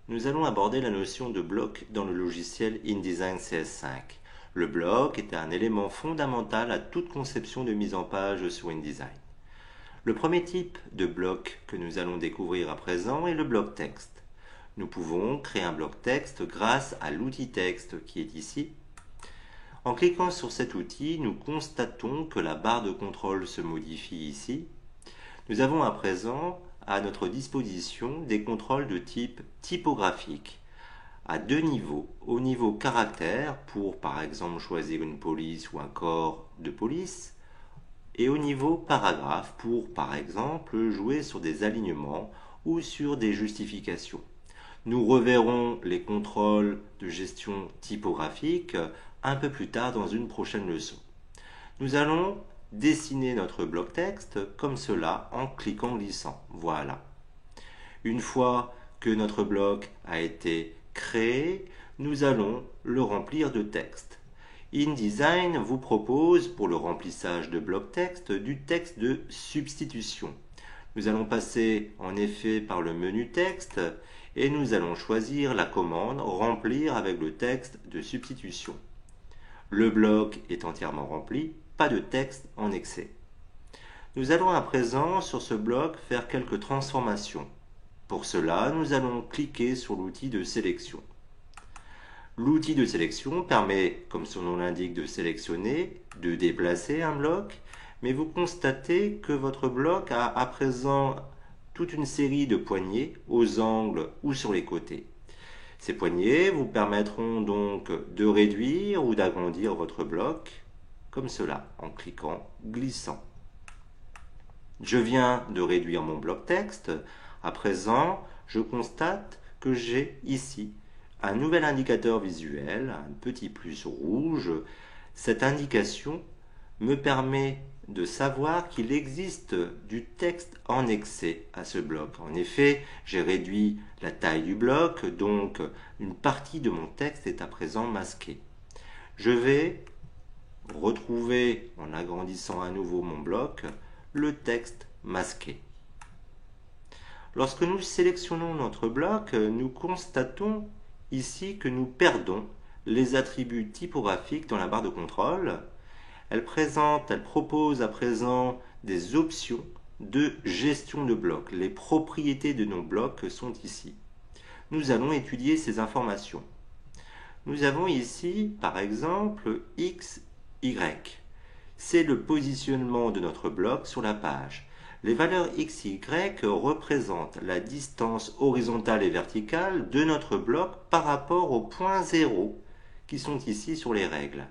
nous allons aborder la notion de bloc dans le logiciel InDesign CS5. Le bloc est un élément fondamental à toute conception de mise en page sur InDesign. Le premier type de bloc que nous allons découvrir à présent est le bloc texte. Nous pouvons créer un bloc texte grâce à l'outil texte qui est ici. En cliquant sur cet outil, nous constatons que la barre de contrôle se modifie ici. Nous avons à présent à notre disposition des contrôles de type typographique à deux niveaux. Au niveau caractère pour par exemple choisir une police ou un corps de police, et au niveau paragraphe pour par exemple jouer sur des alignements ou sur des justifications. Nous reverrons les contrôles de gestion typographique un peu plus tard dans une prochaine leçon. Nous allons dessiner notre bloc texte comme cela en cliquant glissant. Voilà. Une fois que notre bloc a été créé, nous allons le remplir de texte. InDesign vous propose pour le remplissage de bloc texte du texte de substitution. Nous allons passer en effet par le menu texte et nous allons choisir la commande remplir avec le texte de substitution. Le bloc est entièrement rempli, pas de texte en excès. Nous allons à présent sur ce bloc faire quelques transformations. Pour cela, nous allons cliquer sur l'outil de sélection. L'outil de sélection permet, comme son nom l'indique, de sélectionner, de déplacer un bloc, mais vous constatez que votre bloc a à présent toute une série de poignées aux angles ou sur les côtés. Ces poignées vous permettront donc de réduire ou d'agrandir votre bloc, comme cela, en cliquant glissant. Je viens de réduire mon bloc texte. À présent, je constate que j'ai ici un nouvel indicateur visuel, un petit plus rouge. Cette indication me permet de savoir qu'il existe du texte en excès à ce bloc. En effet, j'ai réduit la taille du bloc, donc une partie de mon texte est à présent masquée. Je vais retrouver, en agrandissant à nouveau mon bloc, le texte masqué. Lorsque nous sélectionnons notre bloc, nous constatons ici que nous perdons les attributs typographiques dans la barre de contrôle. Elle propose à présent des options de gestion de blocs. Les propriétés de nos blocs sont ici. Nous allons étudier ces informations. Nous avons ici, par exemple, X, Y. C'est le positionnement de notre bloc sur la page. Les valeurs X et Y représentent la distance horizontale et verticale de notre bloc par rapport aux points 0 qui sont ici sur les règles.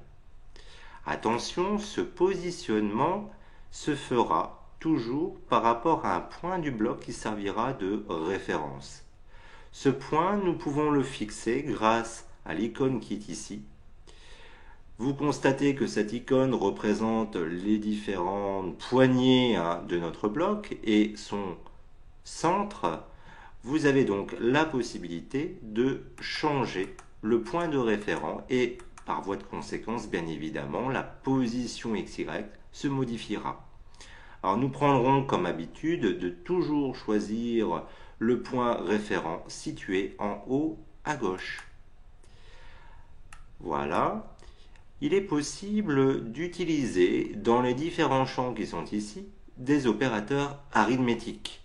Attention, ce positionnement se fera toujours par rapport à un point du bloc qui servira de référence. Ce point, nous pouvons le fixer grâce à l'icône qui est ici. Vous constatez que cette icône représente les différentes poignées de notre bloc et son centre. Vous avez donc la possibilité de changer le point de référent et par voie de conséquence, bien évidemment, la position XY se modifiera. Alors nous prendrons comme habitude de toujours choisir le point référent situé en haut à gauche. Voilà. Il est possible d'utiliser dans les différents champs qui sont ici des opérateurs arithmétiques.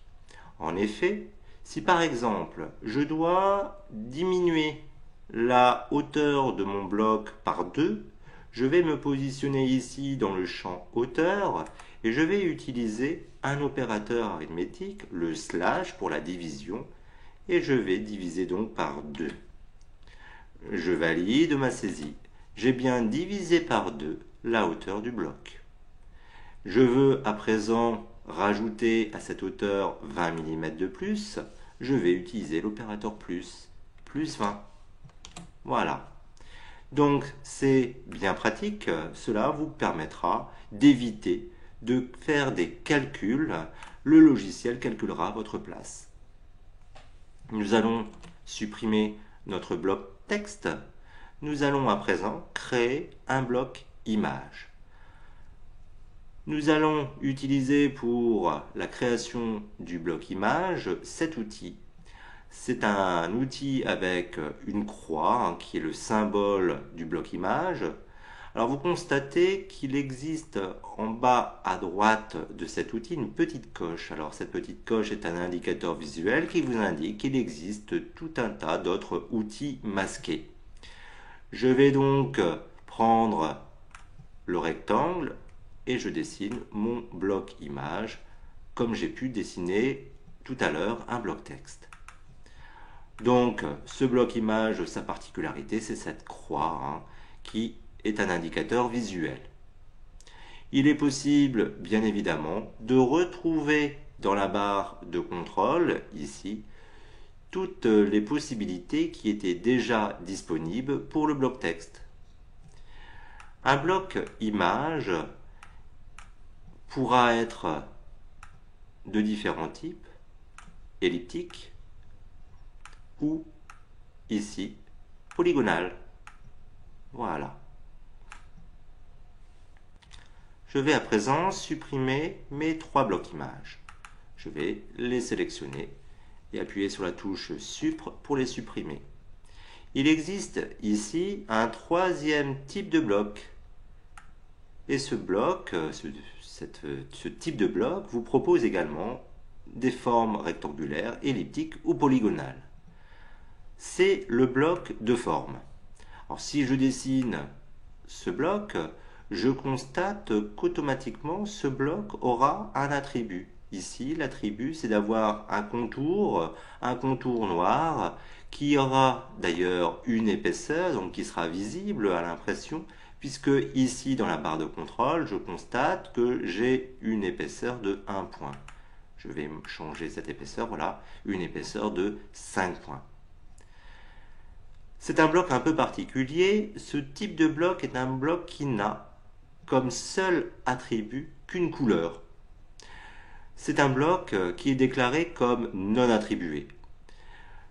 En effet, si par exemple je dois diminuer la hauteur de mon bloc par 2, je vais me positionner ici dans le champ hauteur et je vais utiliser un opérateur arithmétique, le slash pour la division, et je vais diviser donc par 2. Je valide ma saisie. J'ai bien divisé par 2 la hauteur du bloc. Je veux à présent rajouter à cette hauteur 20 mm de plus. Je vais utiliser l'opérateur plus 20. Voilà. Donc c'est bien pratique. Cela vous permettra d'éviter de faire des calculs. Le logiciel calculera à votre place. Nous allons supprimer notre bloc texte. Nous allons à présent créer un bloc image. Nous allons utiliser pour la création du bloc image cet outil. C'est un outil avec une croix hein, qui est le symbole du bloc image. Alors vous constatez qu'il existe en bas à droite de cet outil une petite coche. Alors cette petite coche est un indicateur visuel qui vous indique qu'il existe tout un tas d'autres outils masqués. Je vais donc prendre le rectangle et je dessine mon bloc image comme j'ai pu dessiner tout à l'heure un bloc texte. Donc ce bloc image, sa particularité, c'est cette croix hein, qui est un indicateur visuel. Il est possible, bien évidemment, de retrouver dans la barre de contrôle, ici, toutes les possibilités qui étaient déjà disponibles pour le bloc texte. Un bloc image pourra être de différents types, elliptique ou, ici, polygonal. Voilà. Je vais à présent supprimer mes 3 blocs images. Je vais les sélectionner et appuyer sur la touche Supr pour les supprimer. Il existe ici un 3e type de bloc. Et ce bloc, ce type de bloc vous propose également des formes rectangulaires, elliptiques ou polygonales. C'est le bloc de forme. Alors si je dessine ce bloc, je constate qu'automatiquement ce bloc aura un attribut. Ici, l'attribut, c'est d'avoir un contour noir, qui aura d'ailleurs une épaisseur, donc qui sera visible à l'impression, puisque ici, dans la barre de contrôle, je constate que j'ai une épaisseur de 1 point. Je vais changer cette épaisseur, voilà, une épaisseur de 5 points. C'est un bloc un peu particulier. Ce type de bloc est un bloc qui n'a comme seul attribut qu'une couleur. C'est un bloc qui est déclaré comme non attribué.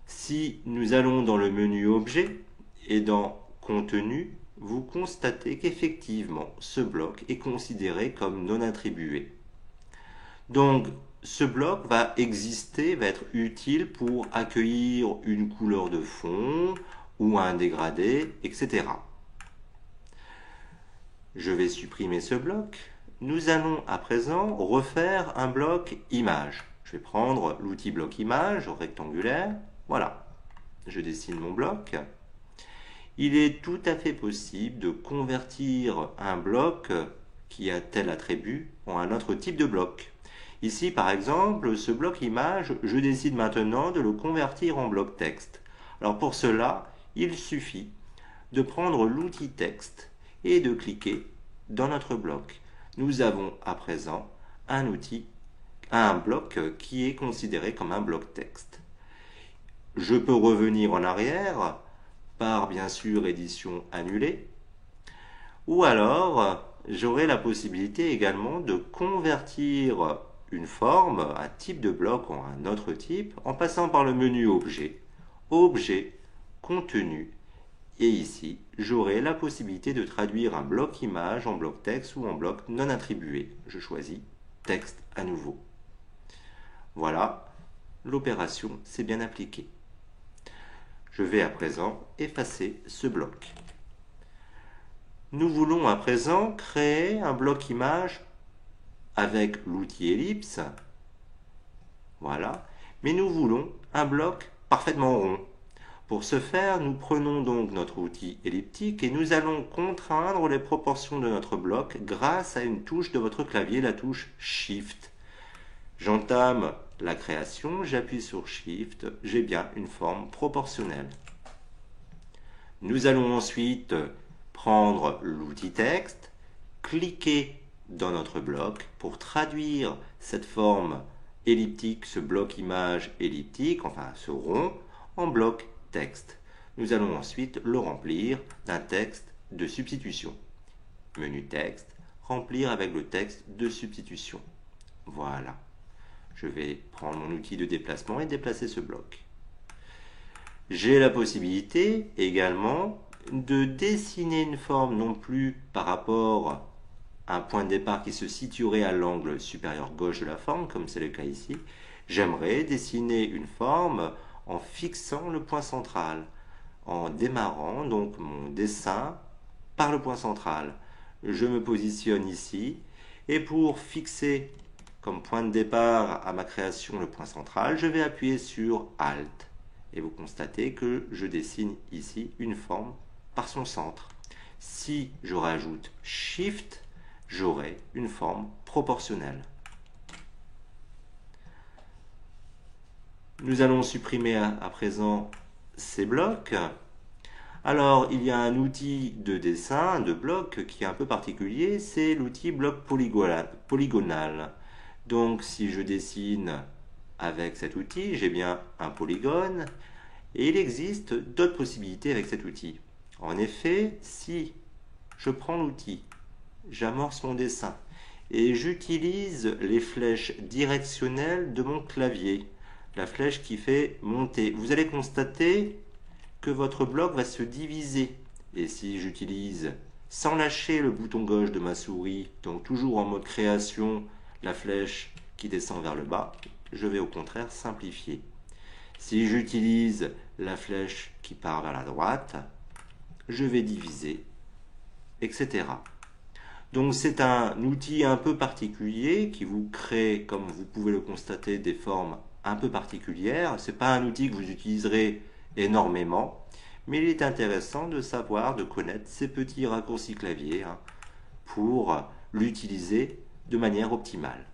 Si nous allons dans le menu Objet et dans Contenu, vous constatez qu'effectivement ce bloc est considéré comme non attribué. Donc ce bloc va exister, va être utile pour accueillir une couleur de fond ou un dégradé, etc. Je vais supprimer ce bloc. Nous allons à présent refaire un bloc image. Je vais prendre l'outil bloc image rectangulaire. Voilà, je dessine mon bloc. Il est tout à fait possible de convertir un bloc qui a tel attribut en un autre type de bloc. Ici, par exemple, ce bloc image, je décide maintenant de le convertir en bloc texte. Alors pour cela, il suffit de prendre l'outil texte et de cliquer dans notre bloc. Nous avons à présent un bloc qui est considéré comme un bloc texte. Je peux revenir en arrière par bien sûr édition annulée, ou alors j'aurai la possibilité également de convertir une forme, un type de bloc en un autre type, en passant par le menu Objet, Objet, Contenu, et ici, j'aurai la possibilité de traduire un bloc image en bloc texte ou en bloc non attribué. Je choisis texte à nouveau. Voilà, l'opération s'est bien appliquée. Je vais à présent effacer ce bloc. Nous voulons à présent créer un bloc image avec l'outil ellipse. Voilà, mais nous voulons un bloc parfaitement rond. Pour ce faire, nous prenons donc notre outil elliptique et nous allons contraindre les proportions de notre bloc grâce à une touche de votre clavier, la touche Shift. J'entame la création, j'appuie sur Shift, j'ai bien une forme proportionnelle. Nous allons ensuite prendre l'outil texte, cliquer dans notre bloc pour traduire cette forme elliptique, ce bloc image elliptique, enfin ce rond, en bloc texte. Nous allons ensuite le remplir d'un texte de substitution. Menu texte, remplir avec le texte de substitution. Voilà. Je vais prendre mon outil de déplacement et déplacer ce bloc. J'ai la possibilité également de dessiner une forme non plus par rapport à un point de départ qui se situerait à l'angle supérieur gauche de la forme, comme c'est le cas ici. J'aimerais dessiner une forme en fixant le point central, en démarrant donc mon dessin par le point central. Je me positionne ici et pour fixer comme point de départ à ma création le point central, je vais appuyer sur Alt. Et vous constatez que je dessine ici une forme par son centre. Si je rajoute Shift, j'aurai une forme proportionnelle. Nous allons supprimer à présent ces blocs. Alors, il y a un outil de dessin, de bloc, qui est un peu particulier, c'est l'outil bloc polygonal. Donc, si je dessine avec cet outil, j'ai bien un polygone, et il existe d'autres possibilités avec cet outil. En effet, si je prends l'outil, j'amorce mon dessin, et j'utilise les flèches directionnelles de mon clavier, la flèche qui fait monter, vous allez constater que votre bloc va se diviser. Et si j'utilise, sans lâcher le bouton gauche de ma souris, donc toujours en mode création, la flèche qui descend vers le bas, je vais au contraire simplifier. Si j'utilise la flèche qui part vers la droite, je vais diviser, etc. Donc c'est un outil un peu particulier qui vous crée, comme vous pouvez le constater, des formes un peu particulières. Ce n'est pas un outil que vous utiliserez énormément, mais il est intéressant de savoir, de connaître ces petits raccourcis clavier pour l'utiliser de manière optimale.